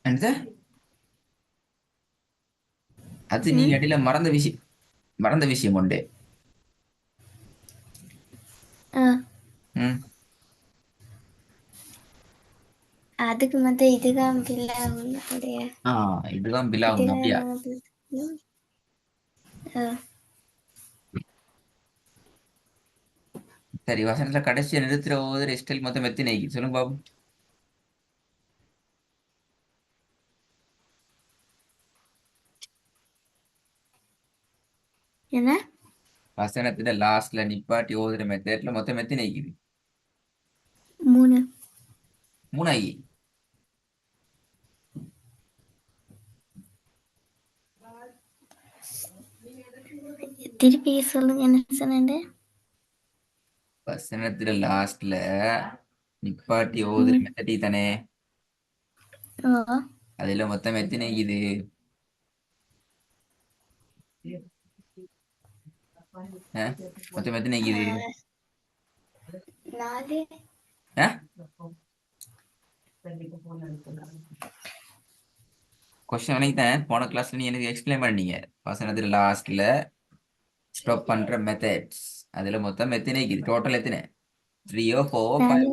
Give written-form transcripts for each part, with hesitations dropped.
என்னது அது நீங்க ம் இடையில மறந்த விஷயம் உண்டு. ஆ ம். அதுக்கு மத்த இதுதான் பிள்ளை உடைய ஆ இதுதான் பிலாவும் இதுல அப்படியா? நமக்கு ஆ சரி, வசனத்துல கடைசியா நிறுத்துற போது ஸ்டைல் மொத்தம் எத்தனை சொல்லுங்க பாபு. என்ன வசனத்துல லாஸ்ட்ல நிப்பாட்டி ஓதுற மெத்தட்ல மொத்தம் எத்தனை 3 மூணாகி. திருப்பி சொல்லுங்க என்ன சொன்னேன். வசனத்துல லாஸ்ட்ல நிப்பாட்டி ஓதுற ம் மெத்தடி தானே. ஓ அதுல மொத்தம் எத்தனை மொத்தம் எத்தனை 4 கொஸ்டின் அன்னைக்கு போன கிளாஸ்ல நீ எனக்கு எக்ஸ்பிளைன் பண்ணீங்க. வசனத்துல லாஸ்ட்ல ஸ்டாப் பண்ற மெத்தட்ஸ் அதுல மொத்தம் எத்தனை டோட்டல் எத்தனை 3 or 4 or 5?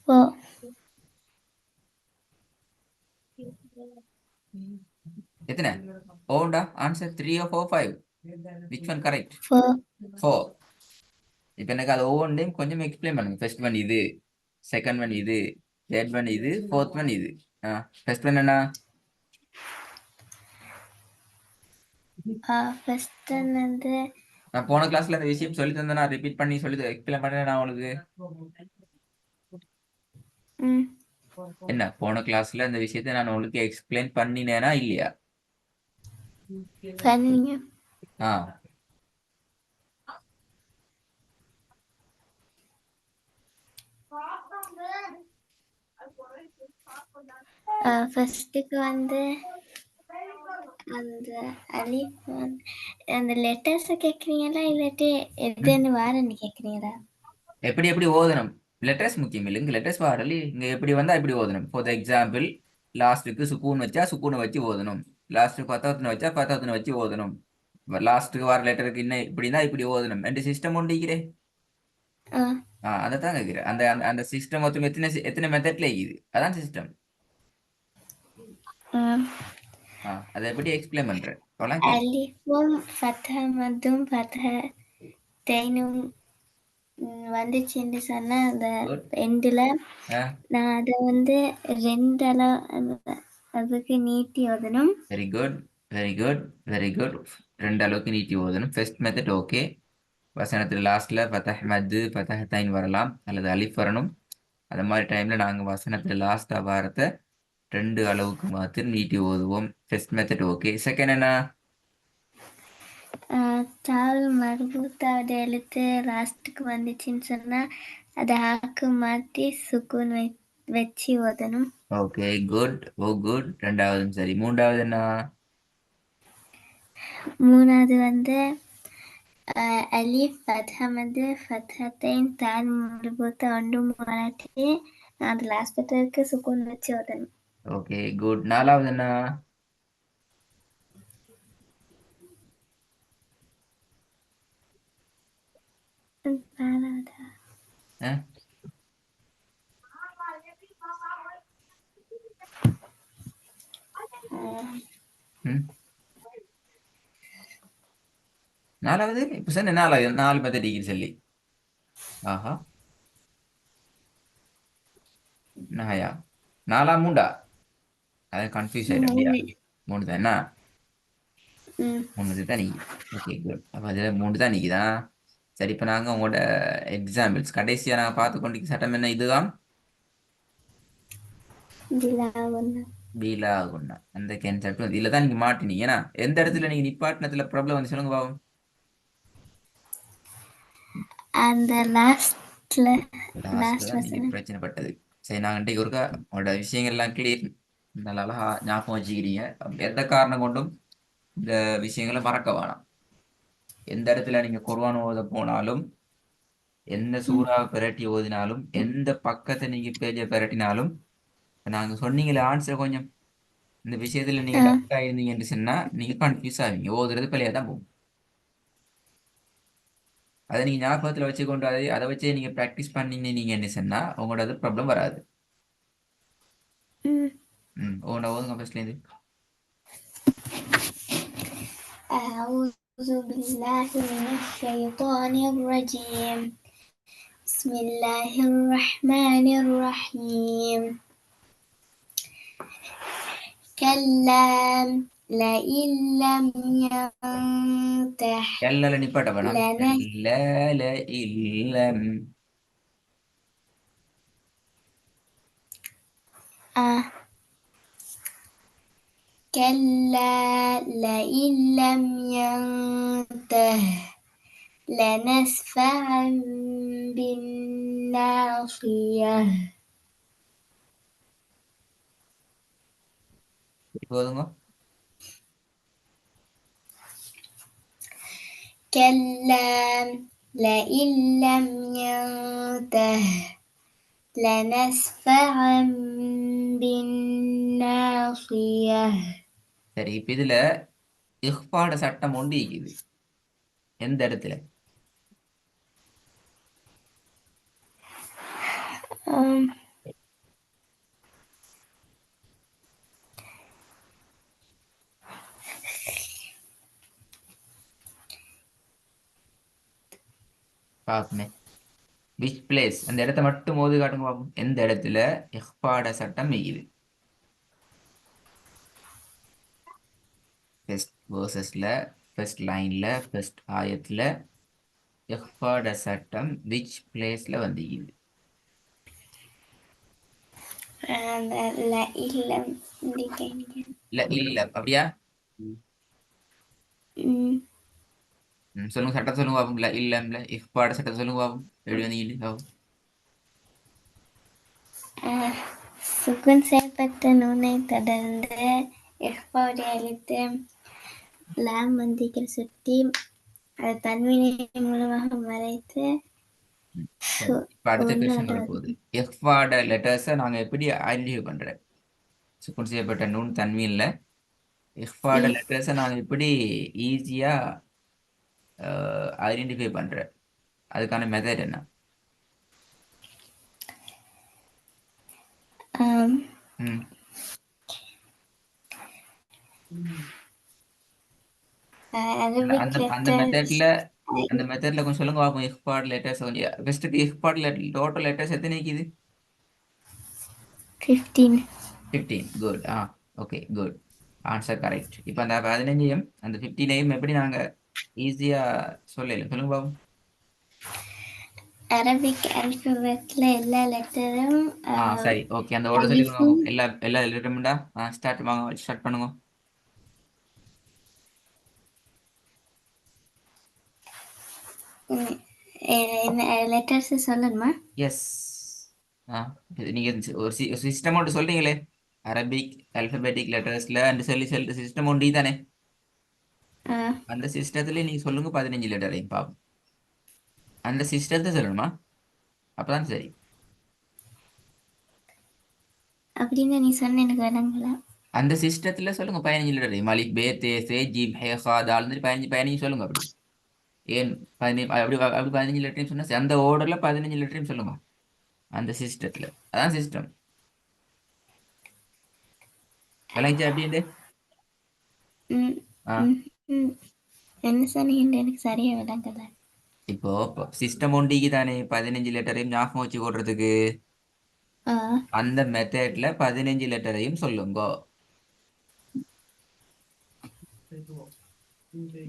4 4 எத்தனை Honda answer 3 or 4 5? Which one correct? 4 4. இப்ப எனக்கு அது ஒவ்வொன்றையும் கொஞ்சம் எக்ஸ்பிளைன் பண்ணுங்க. ஃபர்ஸ்ட் ஒன் இது, செகண்ட் ஒன் இது, தேர்ட் ஒன் இது, ஃபோர்த் ஒன் இது. ஃபர்ஸ்ட் ஒன் என்ன? ஃபர்ஸ்ட் வந்து நான் போன கிளாஸ்ல அந்த விஷயம் சொல்லி தந்தேன், நான் ரிப்பீட் பண்ணி சொல்லி எக்ஸ்பிளைன் பண்ணேன் நான் உங்களுக்கு. ம் என்ன போன கிளாஸ்ல அந்த விஷயத்தை நான் உங்களுக்கு எக்ஸ்பிளைன் பண்ணினேனா இல்லையா? பண்ணீங்க. ஆ ஃபர்ஸ்ட்டுக்கு வந்து அந்த அலிஃப் வந்து அந்த லெட்டர்ஸை கேட்குறீங்களா இல்லாட்டி ம். எதுன்னு வாரன்னு கேட்குறீங்களா? எப்படி எப்படி ஓதணும்? லெட்டர்ஸ் முக்கியம் இல்லை, இங்க லெட்டர்ஸ் பாடல. இங்க எப்படி வந்தா எப்படி ஓதணும். ஃபார் எக்ஸாம்பிள், லாஸ்ட்டுக்கு சுக்கூன் வச்சா சுக்கூனை வச்சு ஓதணும், லாஸ்ட்டுக்கு பத்தாவத்துன்னு வச்சா பத்தாவத்துன்னு வச்சு ஓதணும், லாஸ்ட்டுக்கு வர லெட்டருக்கு இன்னும் இப்படின்னா இப்படி ஓதணும் ரெண்டு சிஸ்டம் உண்டிக்கிறேன். ஆ அதை தான் கேட்கிறேன். அந்த அந்த அந்த சிஸ்டம் மொத்தம் எத்தனை எத்தனை மெத்தட்ல இருக்குது, அதான் சிஸ்டம். ஆ அதை எப்படி எக்ஸ்பிளைன் பண்றேன் அவ்வளோ கேள்வி. அலிஃபும் ஃபத்ஹா மத்தும் ஃபத்ஹா தைனும் வந்துச்சுன்னு சொன்னால் அந்த குட். எண்டில் நான் அதை வந்து 2 அதுக்கு நீட்டி ஓதணும். Very good, very good, very good. ரெண்டு அளவுக்கு நீட்டி ஓதணும். First method okay. வசனத்தில் லாஸ்ட்ல ஃபத்தஹ் மத்து ஃபத்தஹ் தைன் வரலாம் அல்லது அலிஃப் வரணும். அந்த மாதிரி டைம்ல நாங்கள் வசனத்தில் லாஸ்டா வாரத்தை 2 அளவுக்கு மாத்திரம் நீட்டி ஓதுவோம். First method okay. செகண்ட் என்ன? தால் மர்பூத்தாவோட எழுத்து லாஸ்ட்டுக்கு வந்துச்சுன்னு சொன்னால் அதை ஆக்கு மாற்றி சுக்கூன் வச்சு ஓதணும். ஓகே குட், ஓ குட். ரெண்டாவதும் சரி. மூன்றாவது என்ன? மூணாவது வந்து அலிஃப் ஃபத்ஹா மது ஃபத்ஹத்தைன் தால் மர்பூத்தா ஒன்றும் மாற்றி அது லாஸ்ட்டுக்கு சுக்கூன் வச்சு ஓதணும். Okay good. நாலாவது என்ன? நாலாவதா அஹ், ம். நாலாவது இப்ப சொன்ன நாலாவது 4 மெத்தட் டிகிரி சொல்லி. ஆஹா, நாயா நாலா மூண்டா? அதை கன்ஃபியூஸ் ஆயிடும் அப்படியா? 3. 3 தான் என்ன? ம் 3 தான் நீங்க. Okay good. அப்போ அதில் 3 தான் நீக்குதான். சரி, இப்போ நாங்கள் உங்களோட எக்ஸாம்பிள்ஸ் கடைசியாக நாங்கள் பார்த்து கொண்டிருக்க சட்டம் என்ன இதுதான். பிலாவுன்னா பீலா குண்ணா அந்த கேன்செப்ட் வந்து இதில் தான் நீங்கள் மாட்டினீங்க. ஏன்னா எந்த இடத்துல நீங்கள் நிப்பாட்டினத்துல ப்ராப்ளம் வந்து சொல்லுங்க பாவம். அந்த லாஸ்ட்ல லாஸ்ட்டில் லாஸ்ட் தான் நீங்கள் வசனம். பிரச்சனைப்பட்டது. சரி, நாங்கள் இன்றைக்கு ஒருக்கா உங்களோட விஷயங்கள்லாம் கிளியர் நல்லா அழகா ஞாபகம் வச்சுக்கிறீங்க. எந்த காரணம் கொண்டும் இந்த விஷயங்களை மறக்க வேணாம். எந்த இடத்துல நீங்கள் குர்ஆன் ஓத போனாலும் எந்த சூறாவை பிரட்டி ஓதினாலும் எந்த பக்கத்தை நீங்க பேஜை பிரட்டினாலும் நாங்க சொன்னீங்களே ஆன்சர் கொஞ்சம் இந்த விஷயத்துல நீங்க டக்கா இருந்தீங்கன்னு சொன்னா நீங்க கன்ஃபியூஸ் ஆவீங்க ஓதுறது பிள்ளையா தான் போகும். அதை நீங்க ஞாபகத்துல வச்சுக்கொண்டு அதை வச்சே நீங்க ப்ராக்டிஸ் பண்ணீங்க நீங்க என்ன சொன்னா உங்களோட ப்ராப்ளம் வராது. உங்களோட ஓதுங்க ஃபர்ஸ்ட்ல இருந்து. أعوذ بالله من الشيطان الرجيم بسم الله الرحمن الرحيم كلا لئن لم ينته எல்ல நிப்பாட்ட வேணாம். இல்லம் كلا لئن لم ينته لنسفعا بالناصية போதுங்க. كلا لئن لم ينته لنسفعا بالناصية. சரி இப்ப இதுல இஹ்பாட சட்டம் ஒன்று இருக்குது. எந்த இடத்துல? பாப்பமே விச் பிளேஸ் அந்த இடத்த மட்டும் ஓதி காட்டுங்க பாப்போம். எந்த இடத்துல இஹ்பாட சட்டம் இருக்குது? ஃபர்ஸ்ட் வேர்சஸ்ல ஃபர்ஸ்ட் லைன்ல ஃபர்ஸ்ட் ஆயத்துல இஹ்பாட சட்டம் விச் பிளேஸ்ல வந்திருக்குது? இல்ல இல்ல அப்படியா? சொல்லுங்க சட்டம் சொல்லுங்க பாப்போம். இல்ல இல்ல இஹ்பாட சட்டம் சொல்லுங்க பாப்போம். எப்படி வந்தீங்க? சுக்குன் செய்யப்பட்ட நூனை தொடர்ந்து இஹ்பாவுடைய எழுத்து லாம் மந்திக்கிற சுட்டி அது தன்வினை மூலமாக மறைத்து இப்ப அடுத்த கொஸ்டின் வரப்போகுது. இஹ்பாட லெட்டர்ஸை நாங்க எப்படி ஐடென்டிஃபை பண்றோம்? சுக்குன் செய்யப்பட்ட நூன் தன்வீன்ல இஹ்பாட லெட்டர்ஸை நாங்க எப்படி ஈஸியா ஐடென்டிஃபை பண்றோம்? அதுக்கான மெத்தட் என்ன? அந்த மெத்தட்ல கொஞ்சம் சொல்லுங்க பாப்போம். இஹ்பாட் லெட்டர்ஸ் கொஞ்சம் ஃபர்ஸ்ட்டுக்கு இஹ்பாட் டோட்டல் லெட்டர்ஸ் எத்தனை இருக்குது? 15. 15. Good. Okay good. Answer correct. இப்போ அந்த 15ஐயும் அந்த 15ஐயும் எப்படி நாங்க ஈஸியா சொல்லல சொல்லுங்க பாப்போம். அரபிக் ஆல்பபெட்ல எல்லா லெட்டரும் சரி ஓகே அந்த ஓட சொல்லிடுங்க. எல்லா லெட்டரும்டா ஸ்டார்ட் பண்ணுங்க. லெட்டர்ஸ் சொல்லணுமா? எஸ். நீங்க ஒரு சிஸ்டம் ஒன்று சொல்றீங்களே அரபிக் ஆல்பபெட்டிக் லெட்டர்ஸ்ல அந்த சொல்லி சிஸ்டம் ஒன்று தானே? அந்த சிஸ்டத்துல நீங்க சொல்லுங்க 15 லெட்டரையும் பாப்போம். அந்த சிஸ்டத்தை சொல்லணுமா? அப்பதான் சரி. அப்படின்னு நீ சொன்ன எனக்கு விளங்கல. அந்த சிஸ்டத்துல சொல்லுங்க 15 லெட்டரையும் அலிஃப் பே தே சே ஜீம் ஹே ஹா தால் 15 சொல்லுங்க. அப்படி ஏன் 15 அப்படி 15 லெட்டரையும் சொன்னா அந்த ஓர்டர்ல 15 லெட்டரையும் சொல்லுங்க அந்த சிஸ்டத்துல. அதான் சிஸ்டம். விளங்கிச்சா அப்படின்ட்டு? என்ன சொன்னீங்க எனக்கு சரியா விளங்கல. இப்போ சிஸ்டம் ஒண்டிக்கு தானே 15 லெட்டரையும் ஞாபகம் வச்சு போடுறதுக்கு அந்த மெத்தட்ல 15 லெட்டரையும் சொல்லுங்க.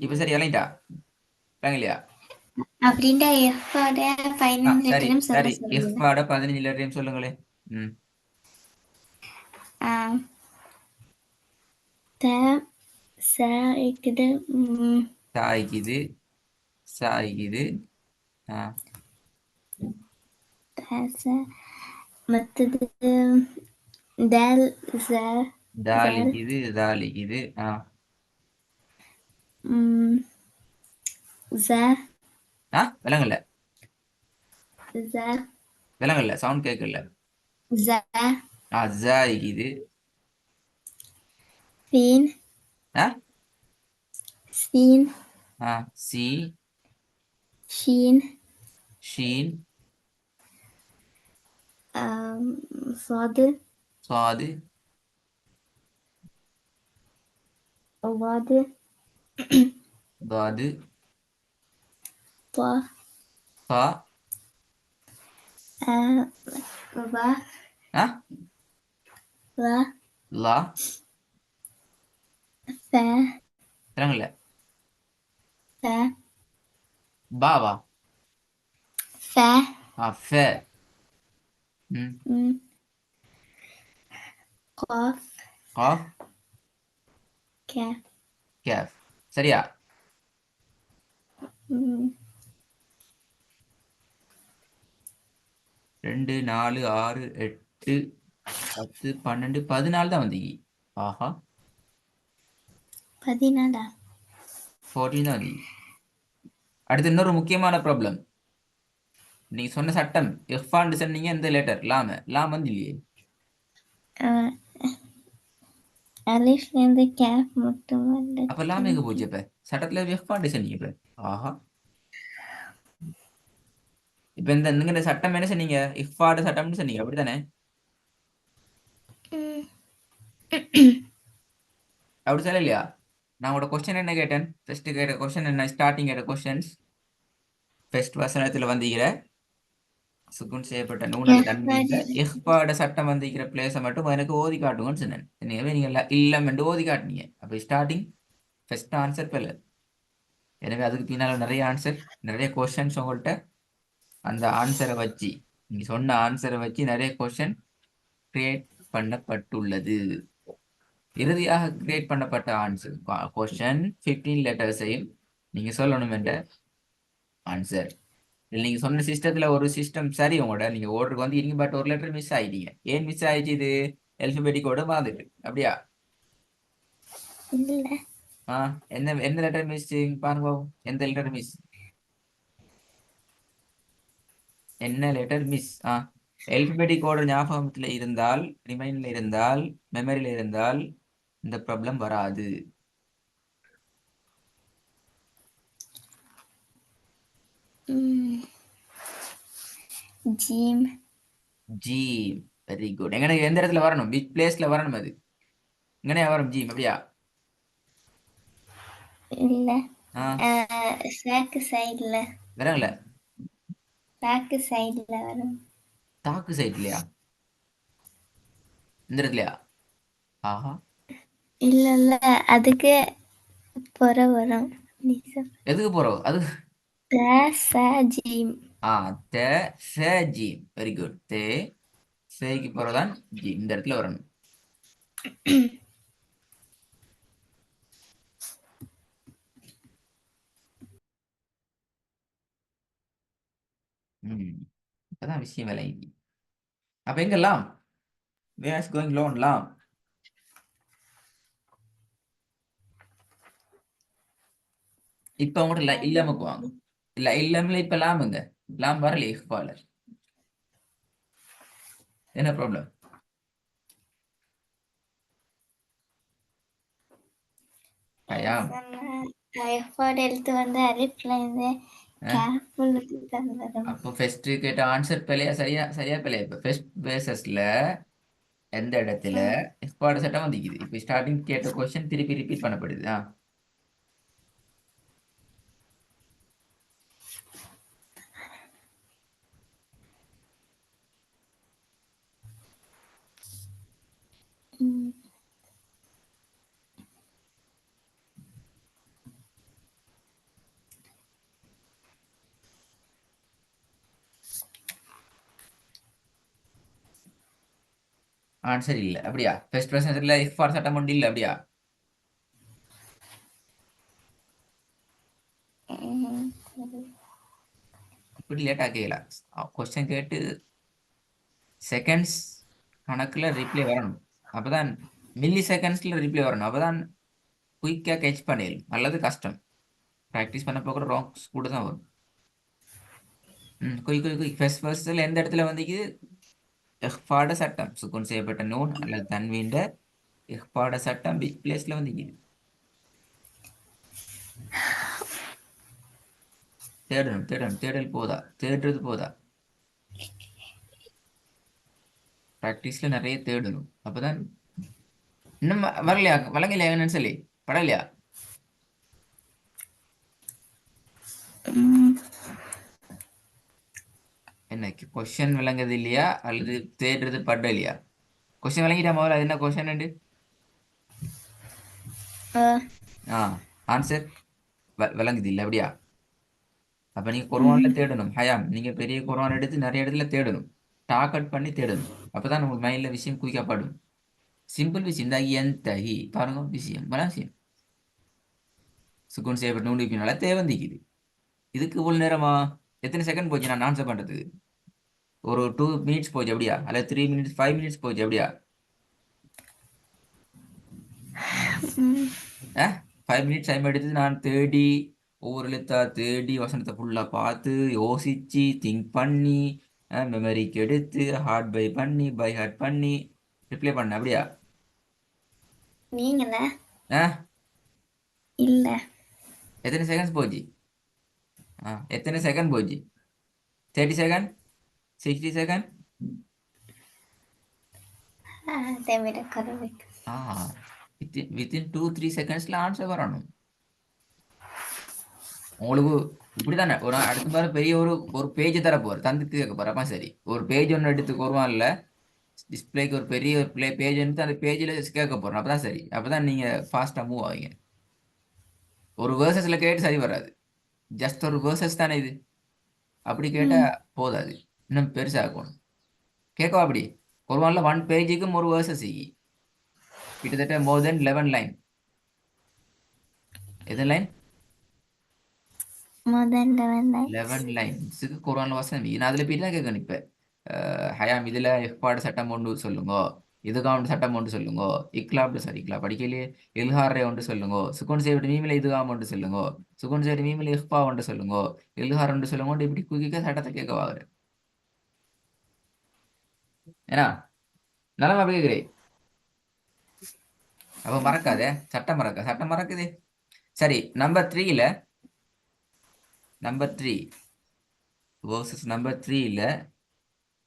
இப்ப சரி விளங்கிட்டா? விளங்கலையா? அப்படின்டா எஃபோட 15 லெட்டரையும் சொல்ல சரி சொல்லுங்க. எஃபோட 15 லெட்டரையும் சொல்லுங்களே. த ச இருக்குது சாய்க்குது சாய்க்குது மற்றது தால் தாலிக்குது தாலிக்குது விளங்கல. ز விலங்கல்ல சவுண்ட் கேட்கல. ز ஜ இது. سين ஆ سين சி شين ஷீன் صاد சுவாது ضاد தாது طا பா ظا ஆ ظا லா فا விலங்கல்ல فا பாவா فا ஃபே. ம் قاف காஃப் كاف கேஃப். சரியா? 2 4 6 8 10 12 14 தான் வந்தீங்க. ஆஹா 14 14 தான் வந்தீங்க. அடுத்து இன்னொரு முக்கியமான ப்ராப்ளம். நீங்க சொன்ன சட்டம் இஃபான்னு சொன்னீங்க. இந்த லெட்டர் லாம் வந்து இல்லையே. அலிஃப்லேருந்து கேஃப் மட்டும் அப்ப லாம் எங்க வந்துச்சு. போச்சு? இப்ப சட்டத்துல இஃபான்னு சொன்னீங்க. இப்ப ஆஹா இப்ப இந்த சட்டம் என்ன சொன்னீங்க? இஃபாடு சட்டம்னு சொன்னீங்க, அப்படித்தானே? அப்படி சொல்ல இல்லையா? நான் உங்களோட கொஸ்டின் என்ன கேட்டேன்? ஃபர்ஸ்ட் கேட்ட கொஸ்டின் என்ன? ஸ்டார்டிங் கேட்ட கொஸ்டின்ஸ் ஃபர்ஸ்ட் வசனத்துல வந்தீங்கிற சுக்குன் செய்யப்பட்ட நூனல் தன்வீன்ல இஹ்பாட சட்டம் வந்திருக்கிற பிளேஸை மட்டும் எனக்கு ஓதி காட்டுங்கன்னு சொன்னேன். எனவே நீங்க இல்லம் என்று ஓதி காட்டினீங்க. அப்ப ஸ்டார்டிங் ஃபர்ஸ்ட் ஆன்சர் பிள்ளை. எனவே அதுக்கு பின்னால நிறைய ஆன்சர், நிறைய கொஸ்டின்ஸ் உங்கள்கிட்ட. அந்த ஆன்சரை வச்சு, நீங்க சொன்ன ஆன்சரை வச்சு நிறைய கொஸ்டின் கிரியேட் பண்ணப்பட்டுள்ளது. இறுதியாக கிரியேட் பண்ணப்பட்ட ஆன்சர் கொஸ்டின் 15 லெட்டர்ஸையும் நீங்க சொல்லணும் என்ற ஆன்சர். நீங்க சொன்ன சிஸ்டத்துல ஒரு சிஸ்டம் சரி, உங்களோட நீங்க ஓர்டருக்கு வந்து இருங்க, பட் ஒரு லெட்டர் மிஸ் ஆயிட்டீங்க. ஏன் மிஸ் ஆயிடுச்சு? இது அல்பபெட்டிக்கோட மாதிரி. அப்படியா? இல்ல என்ன எந்த லெட்டர் மிஸ் பாருங்க. எந்த லெட்டர் மிஸ்? என்ன லெட்டர் மிஸ்? அல்பபெட்டிக் ஆர்டர் ஞாபகத்துல இருந்தால், ரிமைண்ட்ல இருந்தால், மெமரியில இருந்தால் இந்த ப்ராப்ளம் வராது. ஜீம் ஜீம். Very good. எங்க எந்த இடத்துல வரணும்? விச் பிளேஸ்ல வரணும்? அது எங்கனையா வரும் ஜீம்? அப்படியா? இல்ல ஆ பேக்கு சைடுல வரங்கள பேக்கு சைடுல வரும். தாக்கு சைட்லையா? இந்த இடத்துலயா? ஆஹா இல்ல இல்ல அதுக்கு புற வரும். எதுக்கு போறோம் அது? ஜீம் ஆ தே சே ஜீம். Very good. தே சேக்கு போறதான் ஜி இந்த இடத்துல வரணும். இப்பதான் விஷயம் விளங்கி. அப்ப எங்கெல்லாம் வேர்ஸ் கோயிங் லோன்லாம் இப்ப உங்கள்கிட்ட இல்லாமக்கு வாங்க. இல்ல இல்லாமல இப்ப லாமுங்க. லாம் வரலையே இஃபால. என்ன ப்ராப்ளம்? பயம். எஃபோர்ட் எடுத்து வந்து அலிஃப்ல இருந்து கேர்ஃபுல்லுக்கு தந்துடும். அப்போ ஃபர்ஸ்ட் கேட்ட ஆன்சர் பிழையா? சரியா சரியா பிழையா? இப்ப ஃபர்ஸ்ட் பேசஸ்ல எந்த இடத்துல இஃபாட சட்டம் வந்துக்குது? இப்ப ஸ்டார்டிங் கேட்ட கொஸ்டின் திருப்பி ரிப்பீட் பண்ணப்படுது. ஆன்சர் இல்ல. அப்படியா? ஃபர்ஸ்ட் பிரசன்ஸ்ல இஃபாட சட்டம் ஒன்று இல்ல. அப்படியா? இப்படி லேட்டா கேட்கலாம். கொஸ்டின் கேட்டு செகண்ட்ஸ் கணக்குல ரிப்ளை வரணும். அப்பதான் மில்லி செகண்ட்ஸ்ல ரிப்ளை வரணும். அப்பதான் குயிக்கா கேட்ச் பண்ணிடலாம். அல்லது கஷ்டம். ப்ராக்டிஸ் பண்ண போகிற ராங்ஸ் கூட தான் வரும். குயிக் குயிக் குயிக் ஃபர்ஸ்ட்ல எந்த இடத்துல வந்திக்குது? இஹ்ஃபாட சட்டம் சுக்குன் செய்யப்பட்ட நூன் அல்லது தன்வீண்ட இஹ்ஃபாட சட்டம் பிக் பிளேஸ்ல வந்திக்குது. தேடணும் தேடணும் தேடல் போதா, தேடுறது போதா, ப்ராக்டிஸ்ல நிறைய தேடணும். அப்பதான் இன்னும் வரலையா, வழங்கலையா என்னன்னு சொல்லி படலையா? என்ன கொஸ்டின் விளங்குது இல்லையா அல்லது தேடுறது படலையா? கொஸ்டின் விளங்கிட்டா முதல்ல அது என்ன கொஸ்டின்? ஆ ஆன்சர் விளங்குது இல்லை அப்படியா? அப்ப நீங்க குர்ஆன்ல தேடணும். ஹயாம் நீங்க பெரிய குர்ஆன் எடுத்து நிறைய இடத்துல தேடணும், டார்கெட் பண்ணி தேடணும். அப்பதான் உங்களுக்கு மைண்ட்ல விஷயம் குயிக்கப்படும். சிம்பிள் விஷயம் இந்த என் தகி பாருங்க, விஷயம் விஷயம் சுக்குன் செய்யப்பட்ட நூலிப்பினால தேவந்திக்குது. இதுக்கு இவ்வளவு நேரமா எத்தனை செகண்ட் போச்சு நான் ஆன்சர் பண்றதுக்கு? ஒரு 2 மினிட்ஸ் போச்சு அப்படியா, அல்ல 3 மினிட்ஸ் 5 மினிட்ஸ் போச்சு அப்படியா? 5 மினிட்ஸ் டைம் எடுத்து நான் தேடி ஒவ்வொரு எழுத்தா தேடி வசனத்தை ஃபுல்லா பார்த்து யோசிச்சு திங்க் பண்ணி மெமரிக்கு எடுத்து ஹார்ட் பை ஹார்ட் பண்ணி ரிப்ளை பண்ண அப்படியா? நீங்கள ஆ இல்ல எத்தனை செகண்ட்ஸ் போச்சு? எத்தனை செகண்ட் போச்சு? 30 செகண்ட், 60 செகண்ட்? அதை விட கருவிக்கு ஆ வித்தின் 2-3 செகண்ட்ஸ்ல ஆன்சர் வரணும் உங்களுக்கு. இப்படித்தானே ஒரு அடுத்த மாதிரி பெரிய ஒரு ஒரு பேஜ் தர போற தந்துட்டு கேட்க போறப்ப சரி, ஒரு பேஜ் ஒன்று எடுத்து வருவான்ல டிஸ்பிளேக்கு ஒரு பெரிய பேஜ் எடுத்து அந்த பேஜில் கேட்க போறோம். அப்பதான் சரி, அப்பதான் நீங்க ஃபாஸ்டா மூவ் ஆவீங்க. ஒரு வேர்சஸ்ல கேட்டு சரி வராது, ஜஸ்ட் ஒரு வேர்சஸ் தானே இது. அப்படி கேட்டா போதாது, இன்னும் பெருசா இருக்கணும். கேட்கவா அப்படி? குர்ஆன்ல 1 பேஜுக்கும் ஒரு வேர்சஸ் கிட்டத்தட்ட மோர் தென் 11 லைன். எத்தனை லைன்? முதல்ல 11 லைன்ஸுக்கு குர்ஆன்ல வசனம் நான் அதுல போய் தான் கேட்கணும். இப்ப ஹயாம் இதுல இஃபாடு சட்டம் ஒன்று சொல்லுங்க, இதுகாம் சட்டம் ஒன்று சொல்லுங்க, இக்லாப்டு சரி இக்லா படிக்கலையே, இல்ஹாரை ஒன்று சொல்லுங்க, சுகுன் செய்விட்டு மீமில இதுகாம் ஒன்று சொல்லுங்க, சுகுன் செய்விட்டு மீமில இஃபா ஒன்று சொல்லுங்க, இல்ஹார் ஒன்று சொல்லுங்க, இப்படி குயிக்க சட்டத்தை கேட்க வாங்க. ஏன்னா நலமா கேட்கிறேன். அப்ப மறக்காதே, சட்டம் மறக்குது. சரி, நம்பர் 3 வேர்சஸ் நம்பர் 3ல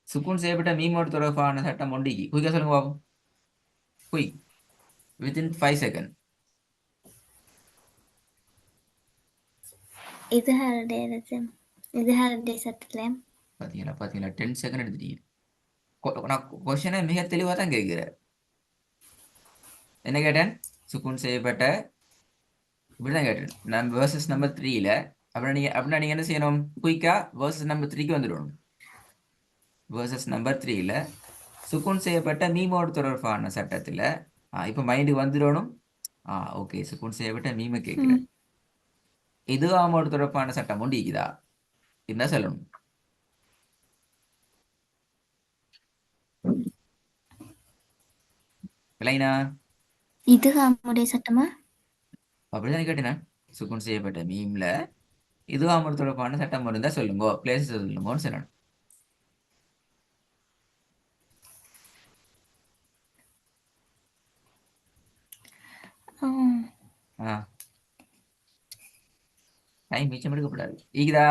சுக்குன் செய்யப்பட்ட மீமோடு தொடர்பான சட்டம் ஒண்டிக்கு குயிக்கா சொல்லுங்க பாபு. Quick within 5 second. இதுஹாருடைய சட்டத்துல பாத்தீங்களா 10 செகண்ட் எடுத்துட்டீங்க. நான் கொஸ்டினை மிக தெளிவா தான் கேட்கிறேன். என்ன கேட்டேன்? சுக்குன் செய்யப்பட்ட இப்படிதான் கேட்டேன் நான் வேர்சஸ் நம்பர் 3ல. அப்படின்னா நீங்க என்ன செய்யணும்? குயிக்கா வேர்சஸ் நம்பர் 3க்கு வந்துடணும். வேர்சஸ் நம்பர் 3ல சுக்குன் செய்யப்பட்ட மீமோடு தொடர்பான சட்டத்துல இப்ப மைண்டுக்கு வந்துடணும். ஓகே, சுக்குன் செய்யப்பட்ட மீமை கேட்கிறேன், இது ஆமோடு தொடர்பான சட்டம் ஒன்று இருக்குதா என்ன சொல்லணும்? விளைனா இதுஹாமுடைய சட்டமா? அப்படிதான் கேட்டேன். சுக்குன் செய்யப்பட்ட மீம்ல இது ஆமோடு தொடர்பான சட்டம் இருந்தா சொல்லுங்க, பிளேஸ் சொல்லுங்கன்னு சொல்லணும். ஆ டைம் மிச்சம் எடுக்கப்படாது. ஈகுதா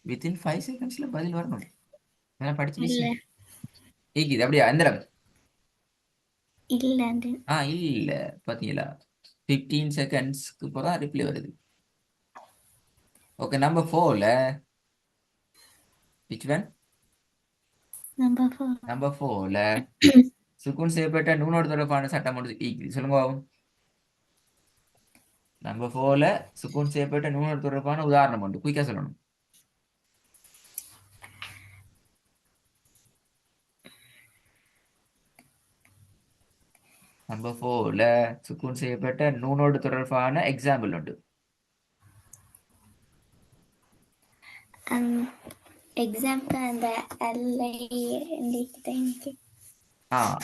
வித்தின் 5 செகண்ட்ஸ்ல பதில் வரணும். நான் படிச்ச இல்ல விஷயம் ஈக்குது அப்படியா? எந்திரம் இல்ல இல்ல. பாத்தீங்களா 15 செகண்ட்ஸ்க்கு போதான் ரிப்ளை வருது. ஓகே, நம்பர் 4ல விச் ஒன்? நம்பர் 4 நம்பர் 4ல சுக்குன் செய்யப்பட்ட நூனோடு தொடர்பான சட்டம் ஒன்று ஈக்குது சொல்லுங்க பாபு. நம்பர் 4ல சுக்குன் செய்யப்பட்ட நூனோடு தொடர்பான உதாரணம் ஒன்று குயிக்கா சொல்லணும். நம்பர் 4ல சுக்குன் செய்யப்பட்ட நூனோடு தொடர்பான எக்ஸாம்பிள் உண்டு. எக்ஸாம்பிள் அந்த அல்லை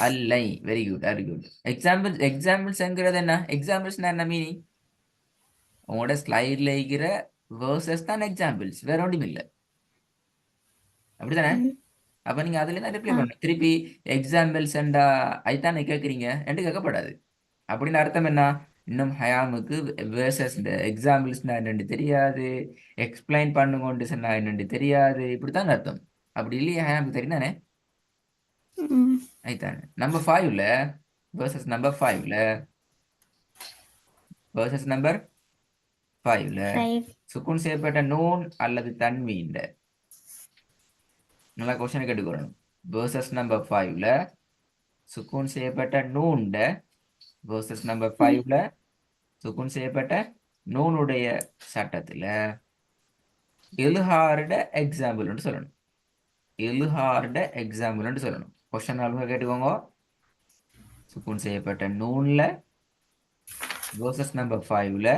அல்லை. Very good very good. எக்ஸாம்பிள்ஸ்ங்கிறது என்ன? எக்ஸாம்பிள்ஸ் என்ன மீனிங்? உங்களோட ஸ்லைட்ல இருக்கிற வேர்சஸ் தான் எக்ஸாம்பிள்ஸ், வேற ஒன்றும் இல்லை. அப்படிதானே? ம். அப்ப நீங்க அதுல தான் ரிப்ளை ஆ. பண்ணணும். திருப்பி எக்ஸாம்பிள்ஸ்ண்டா அதுதானே கேட்குறீங்க என்று கேட்கப்படாது. அப்படின்னு அர்த்தம் என்ன? இன்னும் ஹயாமுக்கு வேர்சஸ் இந்த எக்ஸாம்பிள்ஸ்னா என்னன்னு தெரியாது, எக்ஸ்பிளைன் பண்ணுங்கொண்டு சொன்னா என்னன்னு தெரியாது, இப்படித்தான் அர்த்தம். அப்படி இல்லையா? ஹயாமுக்கு தெரியும் தானே? ம். அதுதானே. நம்பர் 5ல வேர்சஸ் நம்பர் 5ல வேர்சஸ் நம்பர் 5ல 5. சுக்குன் செய்யப்பட்ட நூன் அல்லது தன்வீண்ட நல்லா கொஸ்டின் கேட்டுக்கொள்ளணும். வேர்சஸ் நம்பர் 5ல சுக்குன் செய்யப்பட்ட நூண்ட வேர்சஸ் நம்பர் 5ல சுக்குன் செய்யப்பட்ட நூனுடைய சட்டத்துல இல்ஹார்ட எக்ஸாம்பிள் சொல்லணும். இல்ஹார்ட எக்ஸாம்பிள் சொல்லணும். கொஸ்டின் ஆல்பா கேட்டுக்கோங்க. சுக்குன் செய்யப்பட்ட நூன்ல வேர்சஸ் நம்பர் 5ல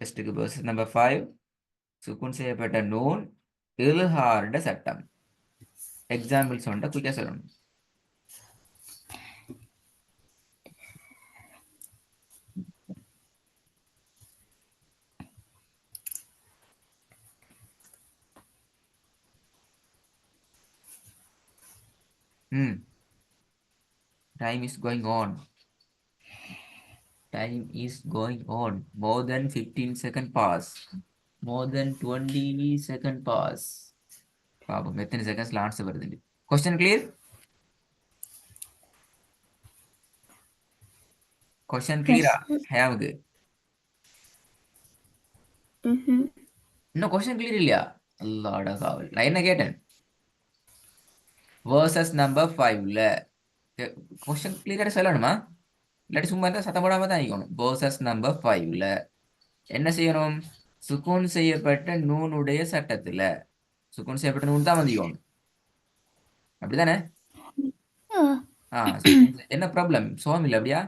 டெஸ்ட்டுக்கு வேர்சஸ் நம்பர் 5 சுக்குன் செய்யப்பட்ட நூன் இல்ஹார்ட சட்டம். எக்ஸாம்பிள் சொன்னா குயிக்கா சொல்லணும். ம் time is going on. Time is going on. More than 15 second pass. More than 20 second pass. பாப்போம் எத்தனை செகண்ட்ஸ்ல ஆன்சர் வருது. Question clear? கொஸ்டின் எஸ் கிளியரா சார். ஹேமுக்கு? ம்ஹும். இன்னும் கொஸ்டின் கிளியர் இல்லையா? அல்லாட காவல். நான் என்ன கேட்டேன்? வேர்சஸ் நம்பர் 5ல கொஸ்டின் கிளியரா சொல்லணுமா? இல்லாட்டி சும்மா இருந்தா சத்தம் போடாம தான் இருக்கணும். வேர்சஸ் நம்பர் 5ல என்ன செய்யணும்? சுக்கூன் செய்யப்பட்ட நூனுடைய சட்டத்துல சுக்கூன் செய்யப்பட்ட நூன் தான் வந்துக்கணும். அப்படிதானே? ஆ. ஆ என்ன ப்ராப்ளம்? சோகம் இல்லை அப்படியா?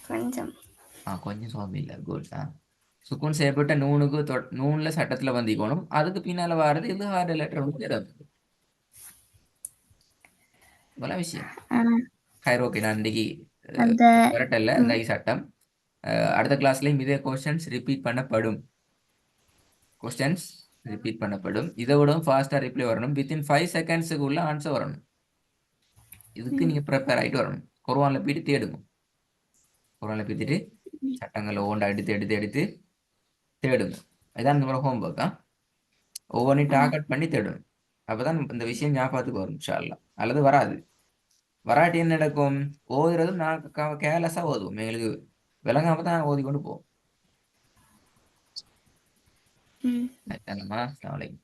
கொஞ்சம். கொஞ்சம் சோகம் இல்லை. குட். சுக்குன் செய்யப்பட்ட நூனுக்கு நூன்ல சட்டத்துல வந்திக்கணும். அதுக்கு பின்னால வாரது இது ஹார்ட் லெட்டர் தேடும். இவ்வளவு விஷயம். ஆ. ஹைர் ஓகே. நான் இன்னைக்கு அந்த வரட்டல்ல இந்த ம். சட்டம். அடுத்த கிளாஸ்லயும் இதே கொஸ்டின்ஸ் ரிப்பீட் பண்ணப்படும். கொஸ்டின்ஸ் ரிப்பீட் பண்ணப்படும். இதை விட ஃபாஸ்டா ரிப்ளை வரணும். வித்தின் 5 செகண்ட்ஸுக்கு உள்ள ஆன்சர் வரணும். இதுக்கு ம். நீங்க ப்ரிப்பேர் ஆயிட்டு வரணும். குர்ஆன்ல போயிட்டு தேடுங்க. குர்ஆன்ல போயிட்டு சட்டங்களை ஒவ்வொன்றா எடுத்து எடுத்து எடுத்து தேடுங்க. இதான் இந்த மாதிரி ஹோம்ஒர்க். ஒவ்வொன்றையும் ஆ. டார்கெட் பண்ணி தேடணும். அப்பதான் இந்த விஷயம் ஞாபகத்துக்கு வரும் இன்ஷா அல்லாஹ். அல்லது வராது. வராட்டி என்ன நடக்கும்? ஓதுறதும் நான் கேர்லெஸ்ஸா ஓதுவோம். எங்களுக்கு விளங்காம தான் ஓதி கொண்டு போவோம். ம். அஸ்ஸலாமு அலைக்கும். வலைக்கம்